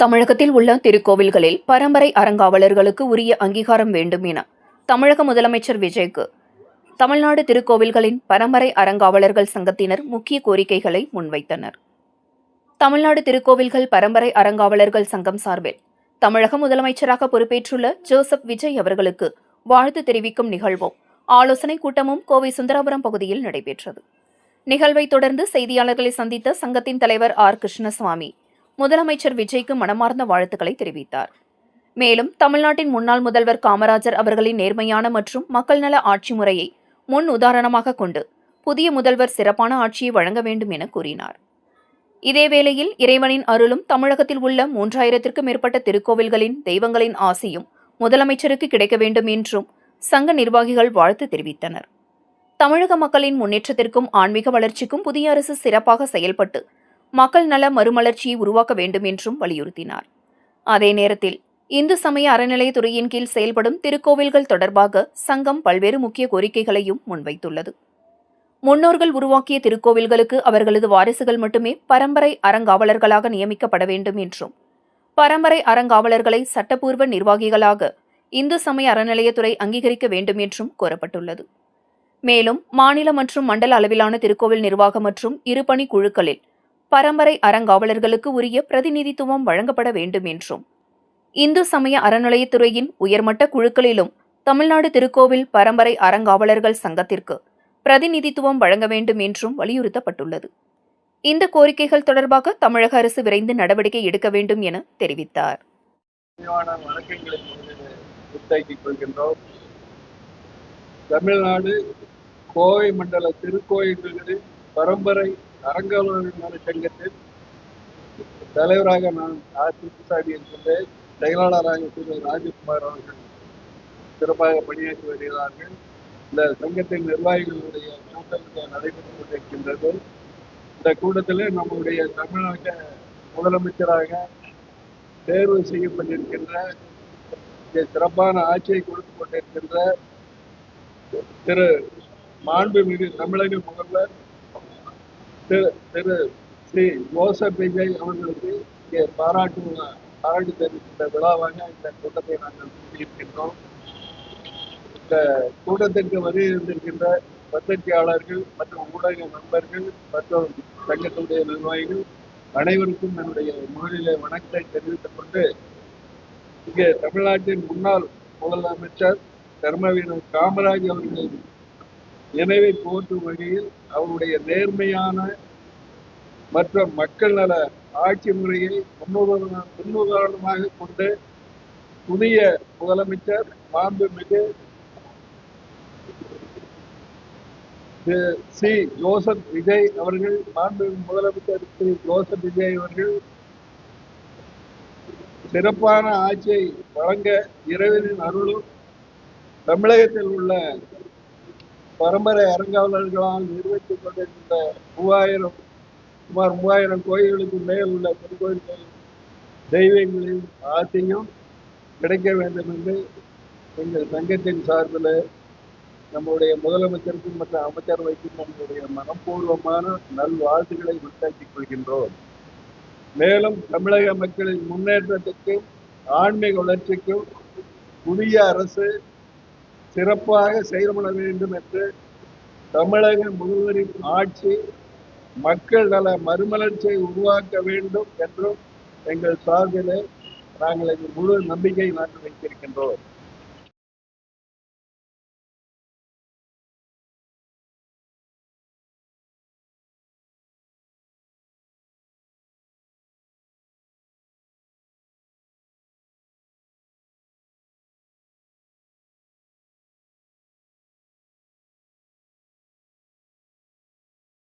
தமிழகத்தில் உள்ள திருக்கோவில்களில் பரம்பரை அறங்காவலர்களுக்கு உரிய அங்கீகாரம் வேண்டும் என தமிழக முதலமைச்சர் விஜய்க்கு தமிழ்நாடு திருக்கோவில்களின் பரம்பரை அறங்காவலர்கள் சங்கத்தினர் முக்கிய கோரிக்கைகளை முன்வைத்தனர். தமிழ்நாடு திருக்கோவில்கள் பரம்பரை அறங்காவலர்கள் சங்கம் சார்பில் தமிழக முதலமைச்சராக பொறுப்பேற்றுள்ள ஜோசப் விஜய் அவர்களுக்கு வாழ்த்து தெரிவிக்கும் நிகழ்வும் ஆலோசனைக் கூட்டமும் கோவை சுந்தராபுரம் பகுதியில் நடைபெற்றது. நிகழ்வை தொடர்ந்து செய்தியாளர்களை சந்தித்த சங்கத்தின் தலைவர் ஆர். கிருஷ்ணசுவாமி முதலமைச்சர் விஜய்க்கு மனமார்ந்த வாழ்த்துக்களை தெரிவித்தார். மேலும் தமிழ்நாட்டின் முன்னாள் முதல்வர் காமராஜர் அவர்களின் நேர்மையான மற்றும் மக்கள் நல ஆட்சி முறையை முன் உதாரணமாக கொண்டு புதிய முதல்வர் சிறப்பான ஆட்சியை வழங்க வேண்டும் என கூறினார். இதேவேளையில் இறைவனின் அருளும் தமிழகத்தில் உள்ள 3000க்கும் மேற்பட்ட திருக்கோவில்களின் தெய்வங்களின் ஆசையும் முதலமைச்சருக்கு கிடைக்க வேண்டும் என்றும் சங்க நிர்வாகிகள் வாழ்த்து தெரிவித்தனர். தமிழக மக்களின் முன்னேற்றத்திற்கும் ஆன்மீக வளர்ச்சிக்கும் புதிய அரசு சிறப்பாக செயல்பட்டு மக்கள் நல மறுமலர்ச்சியை உருவாக்க வேண்டும் என்றும் வலியுறுத்தினார். அதே நேரத்தில் இந்து சமய அறநிலையத்துறையின் கீழ் செயல்படும் திருக்கோவில்கள் தொடர்பாக சங்கம் பல்வேறு முக்கிய கோரிக்கைகளையும் முன்வைத்துள்ளது. முன்னோர்கள் உருவாக்கிய திருக்கோவில்களுக்கு அவர்களது வாரிசுகள் மட்டுமே பரம்பரை அறங்காவலர்களாக நியமிக்கப்பட வேண்டும் என்றும் பரம்பரை அறங்காவலர்களை சட்டப்பூர்வ நிர்வாகிகளாக இந்து சமய அறநிலையத்துறை அங்கீகரிக்க வேண்டும் என்றும் கோரப்பட்டுள்ளது. மேலும் மாநில மற்றும் மண்டல அளவிலான திருக்கோவில் நிர்வாகம் மற்றும் இருபணி குழுக்களில் பரம்பரை அறங்காவலர்களுக்கு உரிய பிரதிநிதித்துவம் வழங்கப்பட வேண்டும் என்றும் இந்து சமய அறநிலையத்துறையின் உயர்மட்ட குழுக்களிலும் தமிழ்நாடு திருக்கோவில் பரம்பரை அறங்காவலர்கள் சங்கத்திற்கு பிரதிநிதித்துவம் வழங்க வேண்டும் என்றும் வலியுறுத்தப்பட்டுள்ளது. இந்த கோரிக்கைகள் தொடர்பாக தமிழக அரசு விரைந்து நடவடிக்கை எடுக்க வேண்டும் என தெரிவித்தார். தமிழ்நாடு கோவை மண்டல திருக்கோயில்களில் பரம்பரை அறங்காவலர்கள் சங்கத்தில் தலைவராக நான் ஆர். கிருஷ்ணசாமி இருக்கின்றேன். செயலாளராக திரு ராஜகுமார் அவர்கள் சிறப்பாக பணியாற்றி வருகிறார்கள். இந்த சங்கத்தின் நிர்வாகிகளுடைய கூட்டம் நடைபெற்றுக் கொண்டிருக்கின்றது. இந்த கூட்டத்தில் நம்முடைய தமிழ்நாட்டு முதலமைச்சராக தேர்வு செய்யப்பட்டிருக்கின்ற சிறப்பான ஆட்சியை கொடுத்துக் கொண்டிருக்கின்ற திரு மாண்புமிகு தமிழக முதல்வர் திரு ஸ்ரீ ஜோசப் விஜய் அவர்களுக்கு இங்கே பாராட்டு தெரிவிக்கின்ற விழாவாக இந்த கூட்டத்தை நாங்கள் கூட்டியிருக்கின்றோம். இந்த கூட்டத்திற்கு வருகின்ற பத்திரிகையாளர்கள் மற்றும் ஊடக நண்பர்கள் மற்றும் சங்கத்துடைய நிர்வாகிகள் அனைவருக்கும் என்னுடைய முதலிலே வணக்கத்தை தெரிவித்துக் கொண்டு, இங்கே தமிழ்நாட்டின் முன்னாள் முதலமைச்சர் தர்மவீரர் காமராஜ் அவர்களின் நினைவை போற்றும் வகையில் அவருடைய நேர்மையான மற்றும் மக்கள் நல ஆட்சி முறையை முன்னுதாரணமாக கொண்டு புதிய முதலமைச்சர் மாண்புமிகு சி. ஜோசப் விஜய் அவர்கள் மாண்புமிகு முதலமைச்சர் ஸ்ரீ ஜோசப் விஜய் அவர்கள் சிறப்பான ஆட்சியை வழங்க இறைவனின் அருளும் தமிழகத்தில் உள்ள பரம்பரை அறங்காவலர்களால் நிர்வகித்துக் கொண்டிருக்கின்ற சுமார் 3000 கோயில்களுக்கு மேல் உள்ள திருக்கோயில்கள் தெய்வங்களின் ஆசையும் கிடைக்க வேண்டும் என்று எங்கள் சங்கத்தின் சார்பில் நம்முடைய முதலமைச்சருக்கும் மற்றும் அமைச்சரவைக்கும் நம்முடைய மனப்பூர்வமான நல்வாழ்த்துக்களை உண்டாக்கிக் கொள்கின்றோம். மேலும் தமிழக மக்களின் முன்னேற்றத்திற்கும் ஆன்மீக வளர்ச்சிக்கும் புதிய அரசு சிறப்பாக செயல்பட வேண்டும் என்று தமிழக முதல்வரின் ஆட்சி மக்கள் நல மறுமலர்ச்சியை உருவாக்க வேண்டும் என்றும் எங்கள் சார்பிலே நாங்கள் முழு நம்பிக்கை நாட்டு வைத்திருக்கின்றோம்.